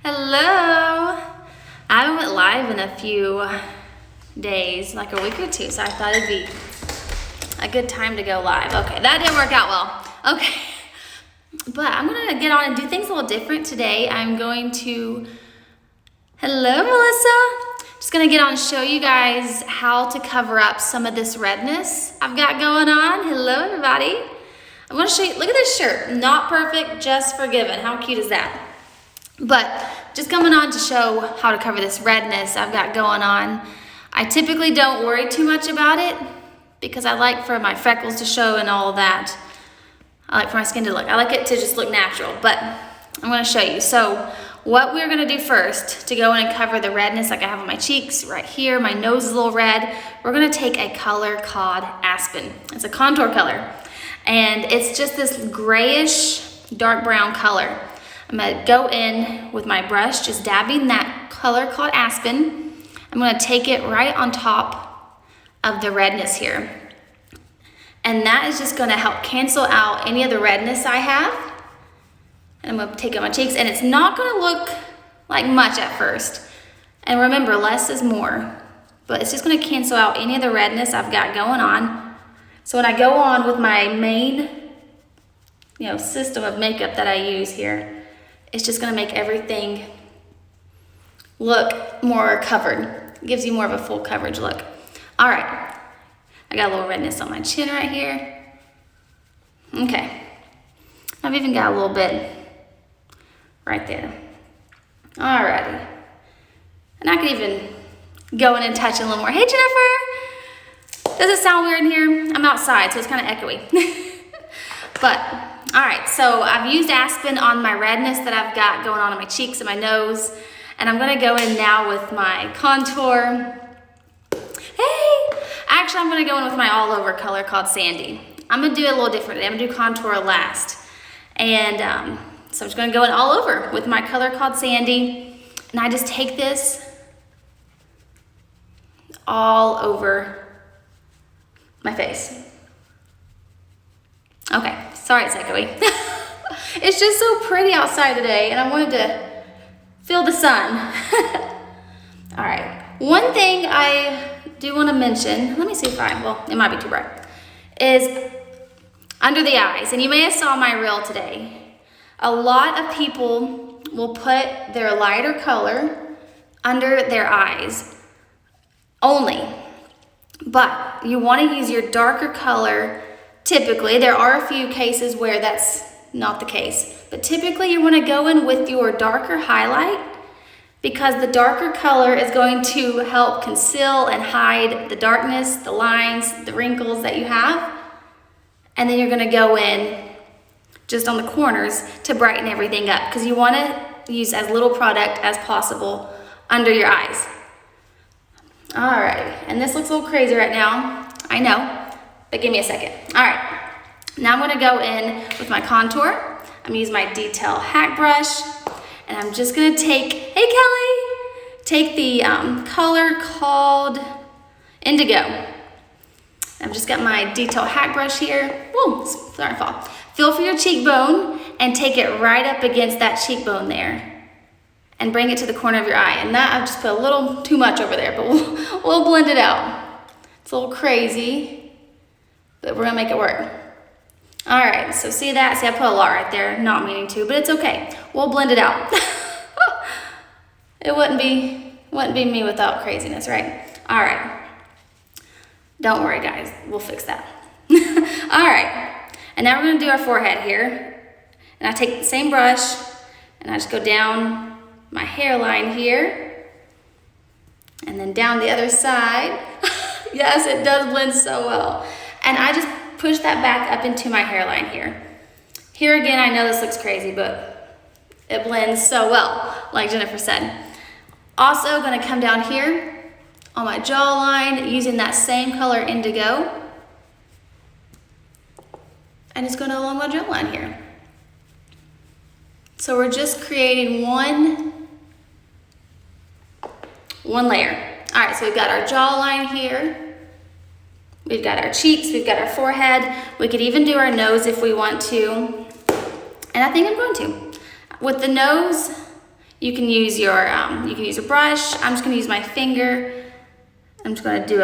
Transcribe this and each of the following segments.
Hello! I haven't went live in a few days, like a week or two, so I thought it'd be a good time to go live. Okay, that didn't work out well. Okay, but I'm gonna get on and do things a little different today. I'm going to, hello Melissa! Just gonna get on and show you guys how to cover up some of this redness I've got going on. Hello everybody. I'm gonna show you, look at this shirt. Not perfect, just forgiven. How cute is that? But just coming on to show how to cover this redness I've got going on. I typically don't worry too much about it because I like for my freckles to show and all of that. I like for my skin to look, I like it to just look natural, but I'm gonna show you. So what we're gonna do first to go in and cover the redness like I have on my cheeks, right here, my nose is a little red, we're gonna take a color called Aspen. It's a contour color, and it's just this grayish, dark brown color. I'm gonna go in with my brush, just dabbing that color called Aspen. I'm gonna take it right on top of the redness here. And that is just gonna help cancel out any of the redness I have. And I'm gonna take it on my cheeks, and it's not gonna look like much at first. And remember, less is more. But it's just gonna cancel out any of the redness I've got going on. So when I go on with my main, system of makeup that I use here, it's just gonna make everything look more covered. It gives you more of a full coverage look. All right, I got a little redness on my chin right here. Okay, I've even got a little bit right there. All righty, and I could even go in and touch it a little more. Hey Jennifer, does it sound weird in here? I'm outside, so it's kind of echoey. But all right, so I've used Aspen on my redness that I've got going on my cheeks and my nose, and I'm gonna go in now with my contour. Hey, actually I'm gonna go in with my all over color called Sandy. I'm gonna do it a little different. I'm gonna do contour last. And so I'm just gonna go in all over with my color called Sandy, and I just take this all over my face. Okay, sorry it's echoey. It's just so pretty outside today, and I wanted to feel the sun. All right, one thing I do want to mention, let me see if it might be too bright, is under the eyes. And you may have saw my reel today. A lot of people will put their lighter color under their eyes only, but you want to use your darker color. Typically, there are a few cases where that's not the case, but typically you want to go in with your darker highlight because the darker color is going to help conceal and hide the darkness, the lines, the wrinkles that you have. And then you're going to go in just on the corners to brighten everything up because you want to use as little product as possible under your eyes. All right, and this looks a little crazy right now, I know. But give me a second. All right, now I'm gonna go in with my contour. I'm gonna use my detail hack brush, and I'm just gonna take, hey Kelly, take the color called Indigo. I've just got my detail hack brush here. Whoa, it's starting to fall. Feel for your cheekbone and take it right up against that cheekbone there and bring it to the corner of your eye. And that, I've just put a little too much over there, but we'll blend it out. It's a little crazy, but we're gonna make it work. All right, so see that? See, I put a lot right there, not meaning to, but it's okay. We'll blend it out. It wouldn't be me without craziness, right? All right. Don't worry, guys, we'll fix that. All right, and now we're gonna do our forehead here. And I take the same brush, and I just go down my hairline here, and then down the other side. Yes, it does blend so well. And I just push that back up into my hairline here. Here again, I know this looks crazy, but it blends so well, like Jennifer said. Also gonna come down here on my jawline using that same color Indigo. And it's going along my jawline here. So we're just creating one layer. All right, so we've got our jawline here. We've got our cheeks, we've got our forehead. We could even do our nose if we want to. And I think I'm going to. With the nose, You can use your brush. I'm just gonna use my finger. I'm just gonna do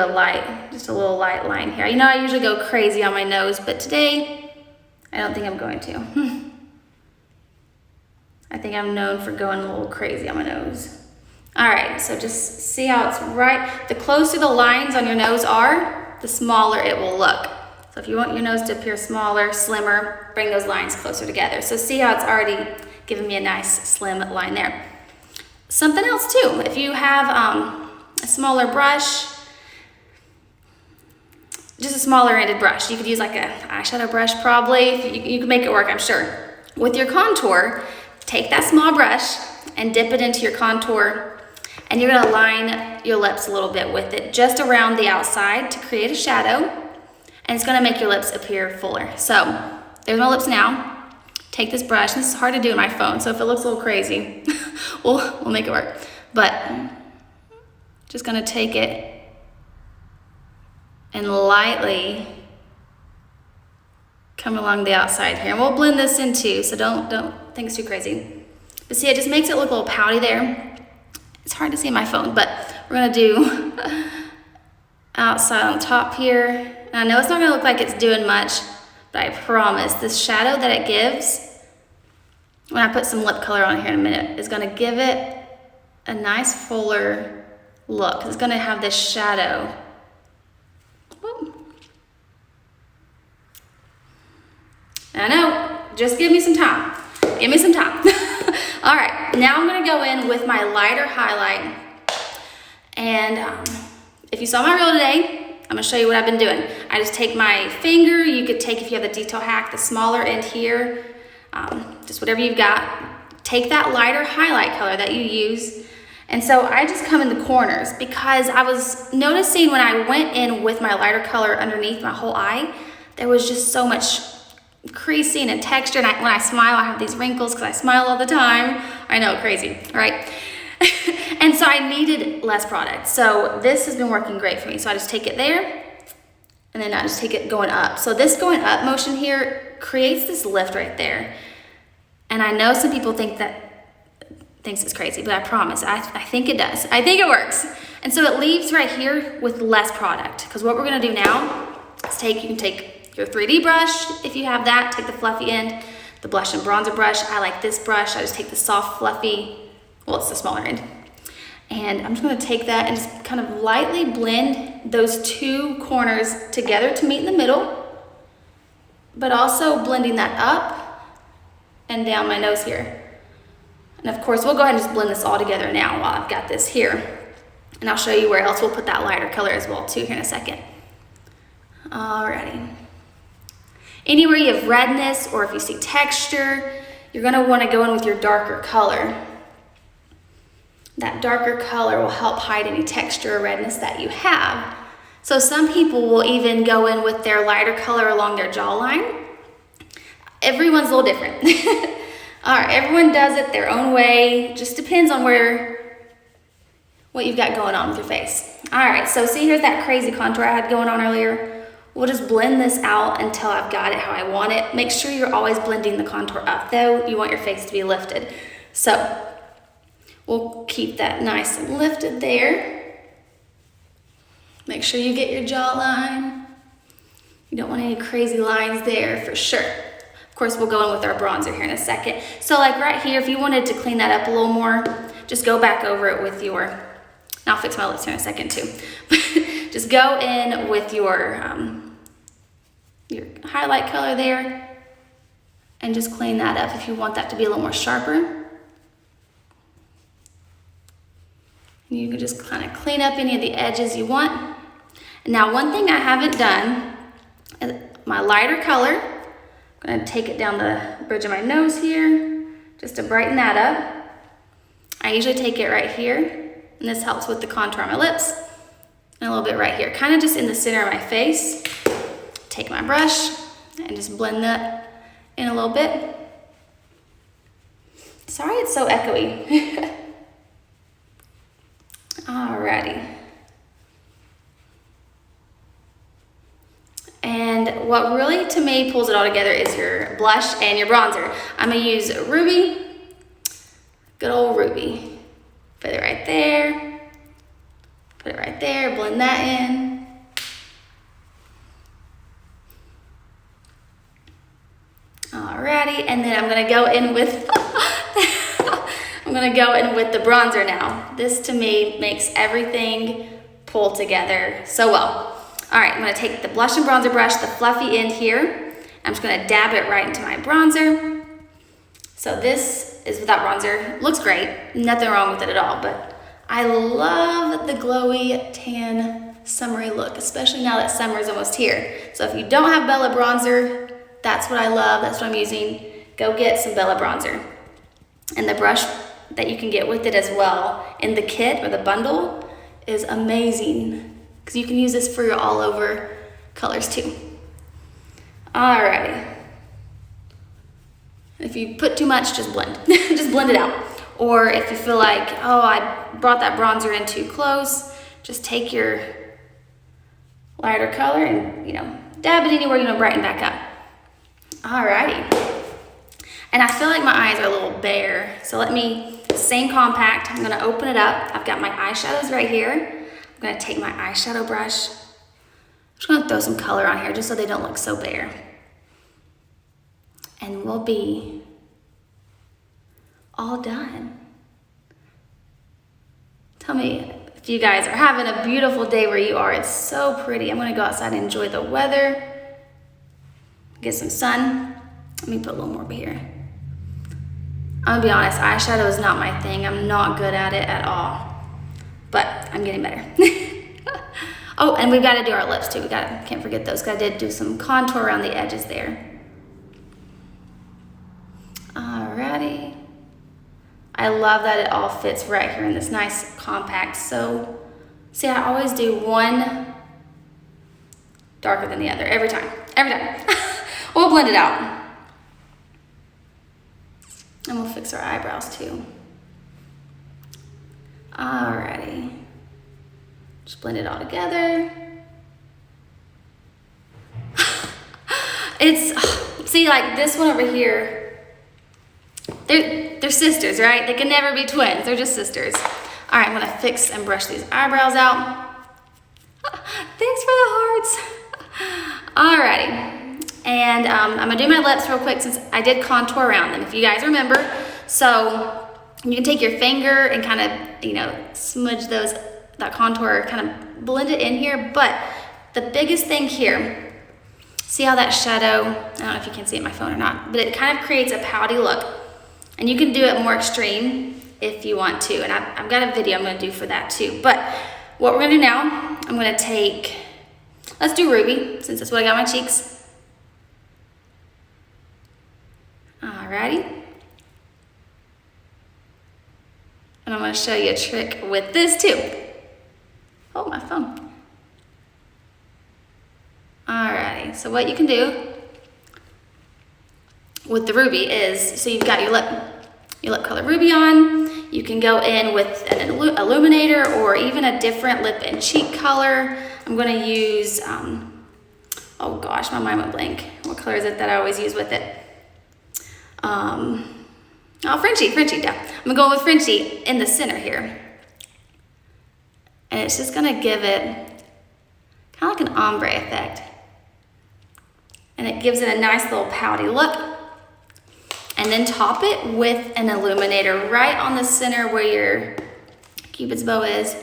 just a little light line here. You know, I usually go crazy on my nose, but today, I don't think I'm going to. I think I'm known for going a little crazy on my nose. All right, so just see how it's right. The closer the lines on your nose are, the smaller it will look. So if you want your nose to appear smaller, slimmer, bring those lines closer together. So see how it's already giving me a nice slim line there. Something else too, if you have a smaller brush, just a smaller ended brush. You could use like an eyeshadow brush probably. You can make it work, I'm sure. With your contour, take that small brush and dip it into your contour, and you're gonna line your lips a little bit with it, just around the outside to create a shadow, and it's gonna make your lips appear fuller. So there's my lips now. Take this brush, and this is hard to do on my phone, so if it looks a little crazy, we'll make it work. But just gonna take it and lightly come along the outside here. And we'll blend this in too, so don't think it's too crazy. But see, it just makes it look a little pouty there. It's hard to see on my phone, but we're gonna do outside on top here. And I know it's not gonna look like it's doing much, but I promise this shadow that it gives, when I put some lip color on here in a minute, is gonna give it a nice fuller look. It's gonna have this shadow. Whoop. I know, just give me some time. Give me some time. All right, now I'm gonna go in with my lighter highlight. And if you saw my reel today, I'm gonna show you what I've been doing. I just take my finger. You could take, if you have the detail hack, the smaller end here, just whatever you've got. Take that lighter highlight color that you use. And so I just come in the corners because I was noticing when I went in with my lighter color underneath my whole eye, there was just so much creasing and texture, and when I smile, I have these wrinkles because I smile all the time. I know, crazy, right? And so I needed less product. So this has been working great for me. So I just take it there, and then I just take it going up. So this going up motion here creates this lift right there. And I know some people thinks it's crazy, but I promise, I think it does. I think it works. And so it leaves right here with less product, because what we're gonna do now is you can take your 3D brush, if you have that, take the fluffy end, the blush and bronzer brush. I like this brush. I just take the soft, fluffy, well, it's the smaller end. And I'm just gonna take that and just kind of lightly blend those two corners together to meet in the middle, but also blending that up and down my nose here. And of course, we'll go ahead and just blend this all together now while I've got this here. And I'll show you where else we'll put that lighter color as well too here in a second. Alrighty. Anywhere you have redness or if you see texture, you're gonna wanna go in with your darker color. That darker color will help hide any texture or redness that you have. So some people will even go in with their lighter color along their jawline. Everyone's a little different. All right, everyone does it their own way. Just depends on what you've got going on with your face. All right, so see, here's that crazy contour I had going on earlier. We'll just blend this out until I've got it how I want it. Make sure you're always blending the contour up though. You want your face to be lifted. So we'll keep that nice and lifted there. Make sure you get your jawline. You don't want any crazy lines there for sure. Of course, we'll go in with our bronzer here in a second. So like right here, if you wanted to clean that up a little more, just go back over it with your, and I'll fix my lips here in a second too. Just go in with your highlight color there and just clean that up if you want that to be a little more sharper. And you can just kind of clean up any of the edges you want. And now one thing I haven't done is my lighter color. I'm gonna take it down the bridge of my nose here just to brighten that up. I usually take it right here, and this helps with the contour on my lips. And a little bit right here, kind of just in the center of my face. Take my brush and just blend that in a little bit. Sorry it's so echoey. Alrighty. And what really, to me, pulls it all together is your blush and your bronzer. I'm gonna use Ruby Good old ruby. Put it right there. Put it right there, blend that in. Alrighty, and then I'm gonna go in with the bronzer now. This to me makes everything pull together so well. All right, I'm gonna take the blush and bronzer brush, the fluffy end here. I'm just gonna dab it right into my bronzer. So this is without bronzer. Looks great, nothing wrong with it at all, but I love the glowy tan summery look, especially now that summer is almost here. So if you don't have Bella bronzer, that's what I love, that's what I'm using. Go get some Bella bronzer. And the brush that you can get with it as well in the kit or the bundle is amazing, because you can use this for your all over colors too. Alrighty. If you put too much, just blend. Just blend it out. Or if you feel like, oh, I brought that bronzer in too close, just take your lighter color and, dab it anywhere you want to brighten back up. Alrighty. And I feel like my eyes are a little bare, so same compact, I'm gonna open it up. I've got my eyeshadows right here. I'm gonna take my eyeshadow brush. I'm just gonna throw some color on here just so they don't look so bare. And we'll be all done. Tell me if you guys are having a beautiful day where you are. It's so pretty. I'm gonna go outside and enjoy the weather, get some sun. Let me put a little more over here. I'm gonna be honest, eyeshadow is not my thing. I'm not good at it at all, but I'm getting better. Oh, and we've gotta do our lips too. Can't forget those, because I did do some contour around the edges there. Alrighty. I love that it all fits right here in this nice compact. So, see, I always do one darker than the other, every time. We'll blend it out. And we'll fix our eyebrows too. Alrighty. Just blend it all together. See, like this one over here, they're sisters, right? They can never be twins, they're just sisters. All right, I'm gonna fix and brush these eyebrows out. Thanks for the hearts. Alrighty. And I'm gonna do my lips real quick since I did contour around them, if you guys remember. So you can take your finger and kind of, smudge that contour, kind of blend it in here. But the biggest thing here, see how that shadow, I don't know if you can see it on my phone or not, but it kind of creates a pouty look. And you can do it more extreme if you want to. And I've got a video I'm gonna do for that too. But what we're gonna do now, I'm gonna take, let's do Ruby, since that's what I got on my cheeks. Alrighty. And I'm gonna show you a trick with this too. Oh, my phone. Alrighty, so what you can do with the Ruby is, so you've got your lip color Ruby on, you can go in with an illuminator or even a different lip and cheek color. I'm gonna use, oh gosh, my mind went blank. What color is it that I always use with it? Frenchie, yeah. I'm gonna go with Frenchie in the center here. And it's just gonna give it kind of like an ombre effect. And it gives it a nice little pouty look. And then top it with an illuminator right on the center where your Cupid's bow is.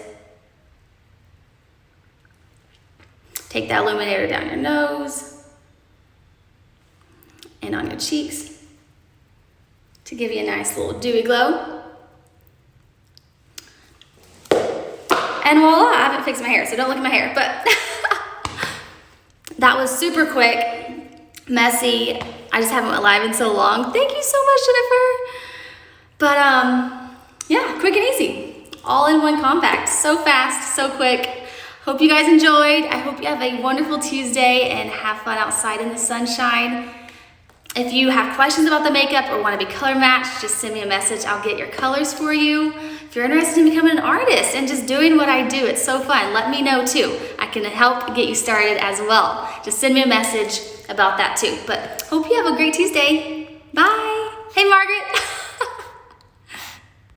Take that illuminator down your nose and on your cheeks to give you a nice little dewy glow. And voila, I haven't fixed my hair, so don't look at my hair, but that was super quick, messy. I just haven't went live in so long. Thank you so much, Jennifer. But yeah, quick and easy. All in one compact, so fast, so quick. Hope you guys enjoyed. I hope you have a wonderful Tuesday and have fun outside in the sunshine. If you have questions about the makeup or want to be color matched, just send me a message. I'll get your colors for you. If you're interested in becoming an artist and just doing what I do, it's so fun. Let me know too. I can help get you started as well. Just send me a message about that too. But hope you have a great Tuesday. Bye. Hey, Margaret.